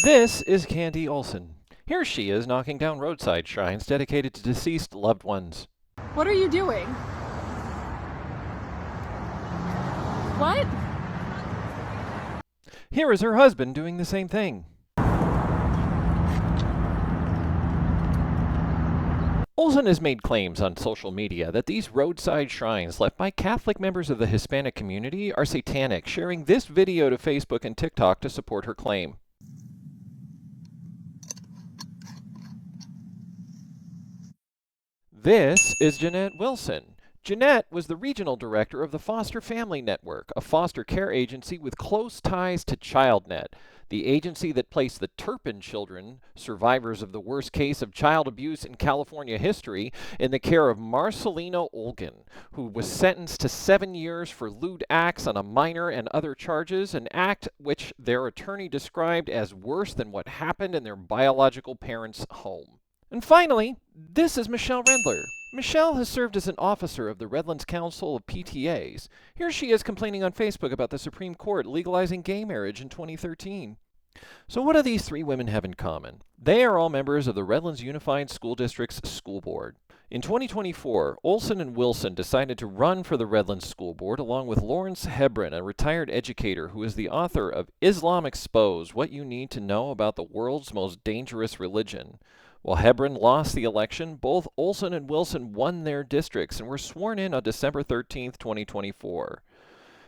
This is Candy Olson. Here she is knocking down roadside shrines dedicated to deceased loved ones. What are you doing? What? Here is her husband doing the same thing. Olson has made claims on social media that these roadside shrines left by Catholic members of the Hispanic community are satanic, sharing this video to Facebook and TikTok to support her claim. This is Jeanette Wilson. Jeanette was the regional director of the Foster Family Network, a foster care agency with close ties to ChildNet, the agency that placed the Turpin children, survivors of the worst case of child abuse in California history, in the care of Marcelino Olgan, who was sentenced to 7 years for lewd acts on a minor and other charges, an act which their attorney described as worse than what happened in their biological parents' home. And finally, this is Michelle Rendler. Michelle has served as an officer of the Redlands Council of PTAs. Here she is complaining on Facebook about the Supreme Court legalizing gay marriage in 2013. So what do these three women have in common? They are all members of the Redlands Unified School District's school board. In 2024, Olson and Wilson decided to run for the Redlands School Board along with Lawrence Hebron, a retired educator who is the author of Islam Exposed: What You Need to Know About the World's Most Dangerous Religion. While Hebron lost the election, both Olson and Wilson won their districts and were sworn in on December 13, 2024.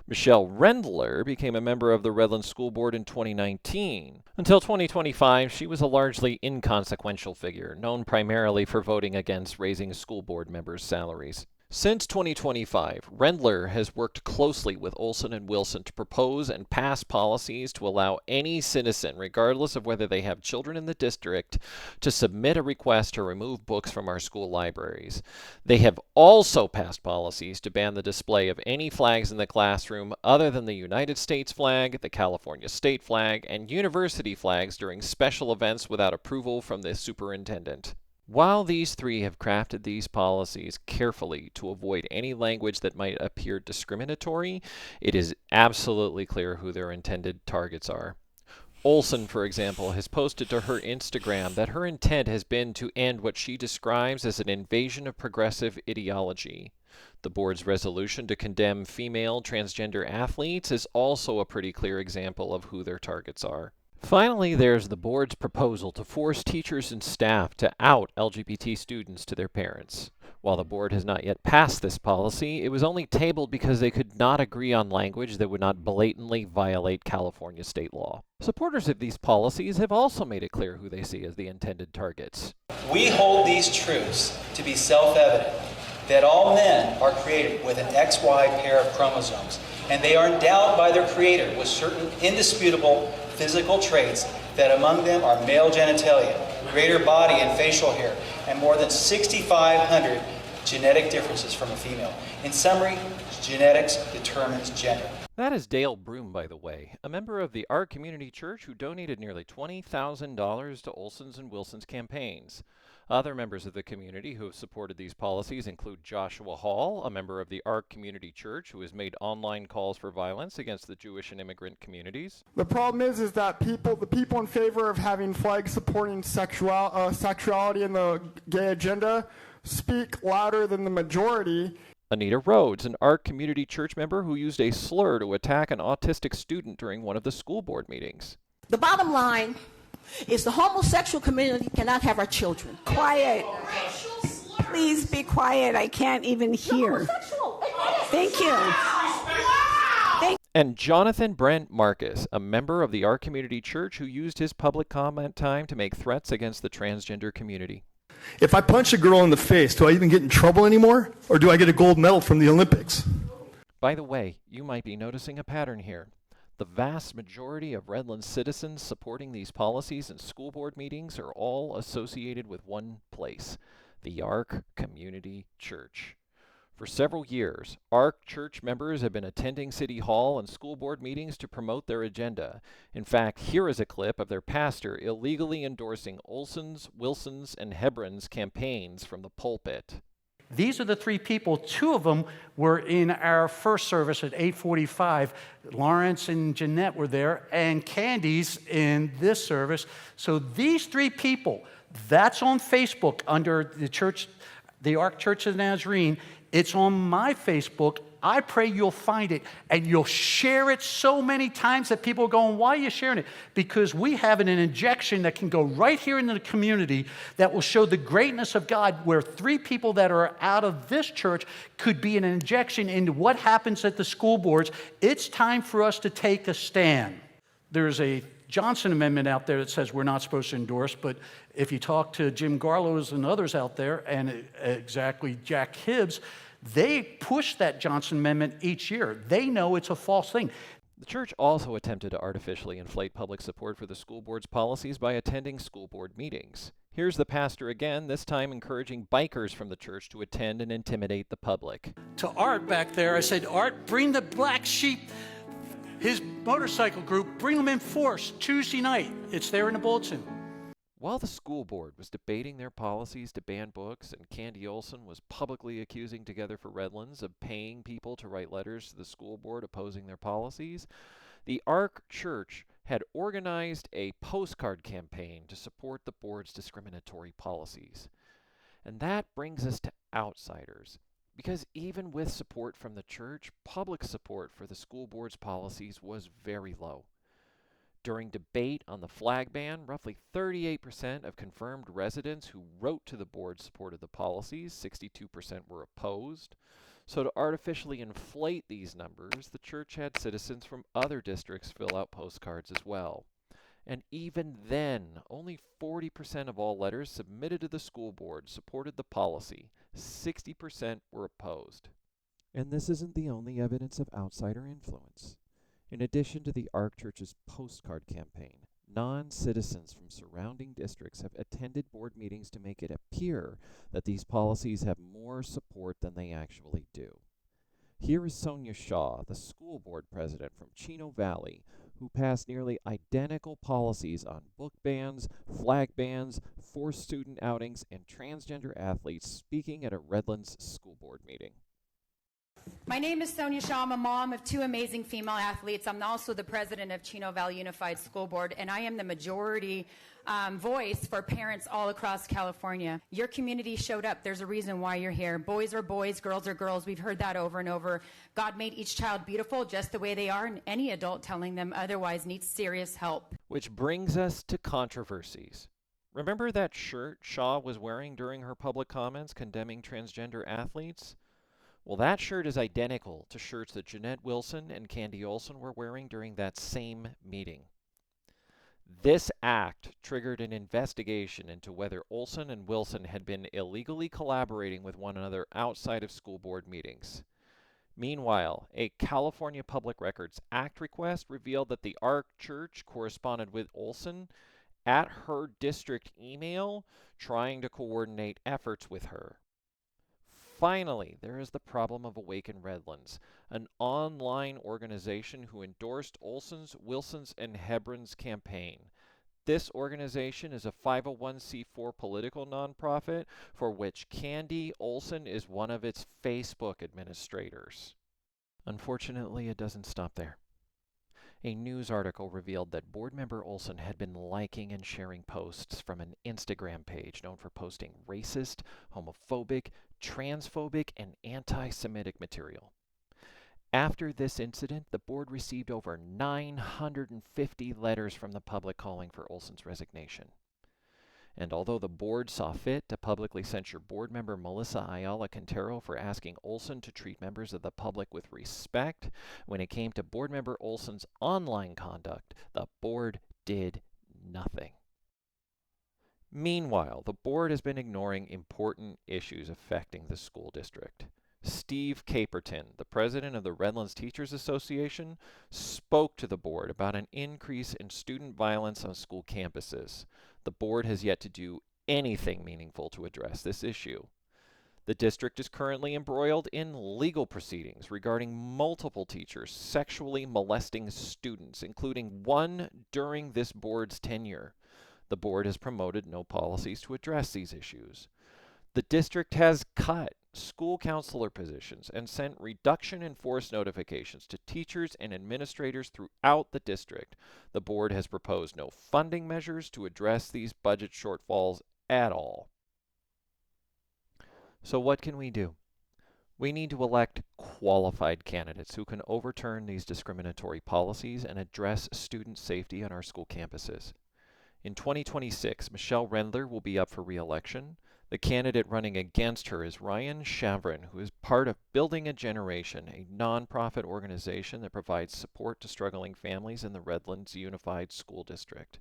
Michelle Rendler became a member of the Redlands School Board in 2019. Until 2025, she was a largely inconsequential figure, known primarily for voting against raising school board members' salaries. Since 2025, Rendler has worked closely with Olson and Wilson to propose and pass policies to allow any citizen, regardless of whether they have children in the district, to submit a request to remove books from our school libraries. They have also passed policies to ban the display of any flags in the classroom other than the United States flag, the California state flag, and university flags during special events without approval from the superintendent. While these three have crafted these policies carefully to avoid any language that might appear discriminatory, it is absolutely clear who their intended targets are. Olson, for example, has posted to her Instagram that her intent has been to end what she describes as an invasion of progressive ideology. The board's resolution to condemn female transgender athletes is also a pretty clear example of who their targets are. Finally, there's the board's proposal to force teachers and staff to out LGBT students to their parents. While the board has not yet passed this policy, it was only tabled because they could not agree on language that would not blatantly violate California state law. Supporters of these policies have also made it clear who they see as the intended targets. We hold these truths to be self-evident, that all men are created with an XY pair of chromosomes, and they are endowed by their creator with certain indisputable physical traits, that among them are male genitalia, greater body and facial hair, and more than 6,500 genetic differences from a female. In summary, genetics determines gender. That is Dale Broom, by the way, a member of the Ark Community Church who donated nearly $20,000 to Olson's and Wilson's campaigns. Other members of the community who have supported these policies include Joshua Hall, a member of the Ark Community Church who has made online calls for violence against the Jewish and immigrant communities. The problem is that the people in favor of having flags supporting sexuality and the gay agenda speak louder than the majority. Anita Rhodes, an Ark Community Church member who used a slur to attack an autistic student during one of the school board meetings. The bottom line is the homosexual community cannot have our children. Quiet. Please be quiet. I can't even hear. Thank you. And Jonathan Brent Marcus, a member of the Ark Community Church who used his public comment time to make threats against the transgender community. If I punch a girl in the face, do I even get in trouble anymore? Or do I get a gold medal from the Olympics? By the way, you might be noticing a pattern here. The vast majority of Redlands citizens supporting these policies in school board meetings are all associated with one place, the Ark Community Church. For several years, Ark Church members have been attending City Hall and school board meetings to promote their agenda. In fact, here is a clip of their pastor illegally endorsing Olson's, Wilson's, and Hebron's campaigns from the pulpit. These are the three people. Two of them were in our first service at 8:45. Lawrence and Jeanette were there, and Candy's in this service. So these three people, that's on Facebook under the church, the Ark Church of the Nazarene. It's on my Facebook. I pray you'll find it, and you'll share it so many times that people are going, why are you sharing it? Because we have an injection that can go right here into the community that will show the greatness of God, where three people that are out of this church could be an injection into what happens at the school boards. It's time for us to take a stand. There's a Johnson Amendment out there that says we're not supposed to endorse, but if you talk to Jim Garlows and others out there, and exactly Jack Hibbs, they push that Johnson Amendment each year. They know it's a false thing. The church also attempted to artificially inflate public support for the school board's policies by attending school board meetings. Here's the pastor again, this time encouraging bikers from the church to attend and intimidate the public. To Art back there, I said, Art, bring the Black Sheep, his motorcycle group, bring them in force Tuesday night. It's there in the bulletin. While the school board was debating their policies to ban books and Candy Olson was publicly accusing Together for Redlands of paying people to write letters to the school board opposing their policies, the Ark Church had organized a postcard campaign to support the board's discriminatory policies. And that brings us to outsiders, because even with support from the church, public support for the school board's policies was very low. During debate on the flag ban, roughly 38% of confirmed residents who wrote to the board supported the policies, 62% were opposed. So to artificially inflate these numbers, the church had citizens from other districts fill out postcards as well. And even then, only 40% of all letters submitted to the school board supported the policy. 60% were opposed. And this isn't the only evidence of outsider influence. In addition to the Ark Church's postcard campaign, non-citizens from surrounding districts have attended board meetings to make it appear that these policies have more support than they actually do. Here is Sonia Shaw, the school board president from Chino Valley, who passed nearly identical policies on book bans, flag bans, forced student outings, and transgender athletes, speaking at a Redlands school board meeting. My name is Sonia Shaw. I'm a mom of two amazing female athletes. I'm also the president of Chino Valley Unified School Board, and I am the majority voice for parents all across California. Your community showed up. There's a reason why you're here. Boys are boys, girls are girls. We've heard that over and over. God made each child beautiful just the way they are, and any adult telling them otherwise needs serious help. Which brings us to controversies. Remember that shirt Shaw was wearing during her public comments condemning transgender athletes? Well, that shirt is identical to shirts that Jeanette Wilson and Candy Olson were wearing during that same meeting. This act triggered an investigation into whether Olson and Wilson had been illegally collaborating with one another outside of school board meetings. Meanwhile, a California Public Records Act request revealed that the Ark Church corresponded with Olson at her district email, trying to coordinate efforts with her. Finally, there is the problem of Awaken Redlands, an online organization who endorsed Olson's, Wilson's, and Hebron's campaign. This organization is a 501c4 political nonprofit for which Candy Olson is one of its Facebook administrators. Unfortunately, it doesn't stop there. A news article revealed that board member Olson had been liking and sharing posts from an Instagram page known for posting racist, homophobic, transphobic, and anti-Semitic material. After this incident, the board received over 950 letters from the public calling for Olson's resignation. And although the board saw fit to publicly censure board member Melissa Ayala Quintero for asking Olson to treat members of the public with respect, when it came to board member Olson's online conduct, the board did nothing. Meanwhile, the board has been ignoring important issues affecting the school district. Steve Caperton, the president of the Redlands Teachers Association, spoke to the board about an increase in student violence on school campuses. The board has yet to do anything meaningful to address this issue. The district is currently embroiled in legal proceedings regarding multiple teachers sexually molesting students, including one during this board's tenure. The board has promoted no policies to address these issues. The district has cut school counselor positions and sent reduction in force notifications to teachers and administrators throughout the district. The board has proposed no funding measures to address these budget shortfalls at all. So what can we do? We need to elect qualified candidates who can overturn these discriminatory policies and address student safety on our school campuses. In 2026, Michelle Rendler will be up for re-election. The candidate running against her is Ryan Chavrin, who is part of Building a Generation, a nonprofit organization that provides support to struggling families in the Redlands Unified School District.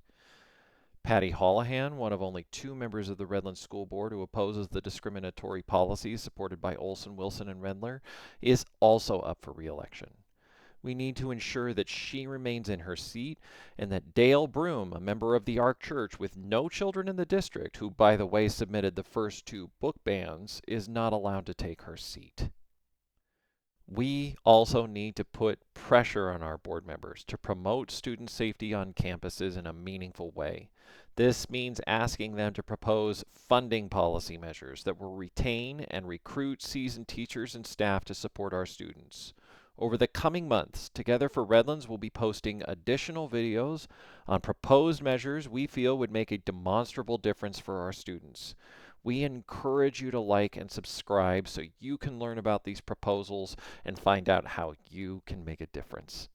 Patty Holohan, one of only 2 members of the Redlands School Board who opposes the discriminatory policies supported by Olson, Wilson, and Rendler, is also up for re-election. We need to ensure that she remains in her seat and that Dale Broom, a member of the Ark Church with no children in the district, who by the way submitted the first 2 book bans, is not allowed to take her seat. We also need to put pressure on our board members to promote student safety on campuses in a meaningful way. This means asking them to propose funding policy measures that will retain and recruit seasoned teachers and staff to support our students. Over the coming months, Together for Redlands will be posting additional videos on proposed measures we feel would make a demonstrable difference for our students. We encourage you to like and subscribe so you can learn about these proposals and find out how you can make a difference.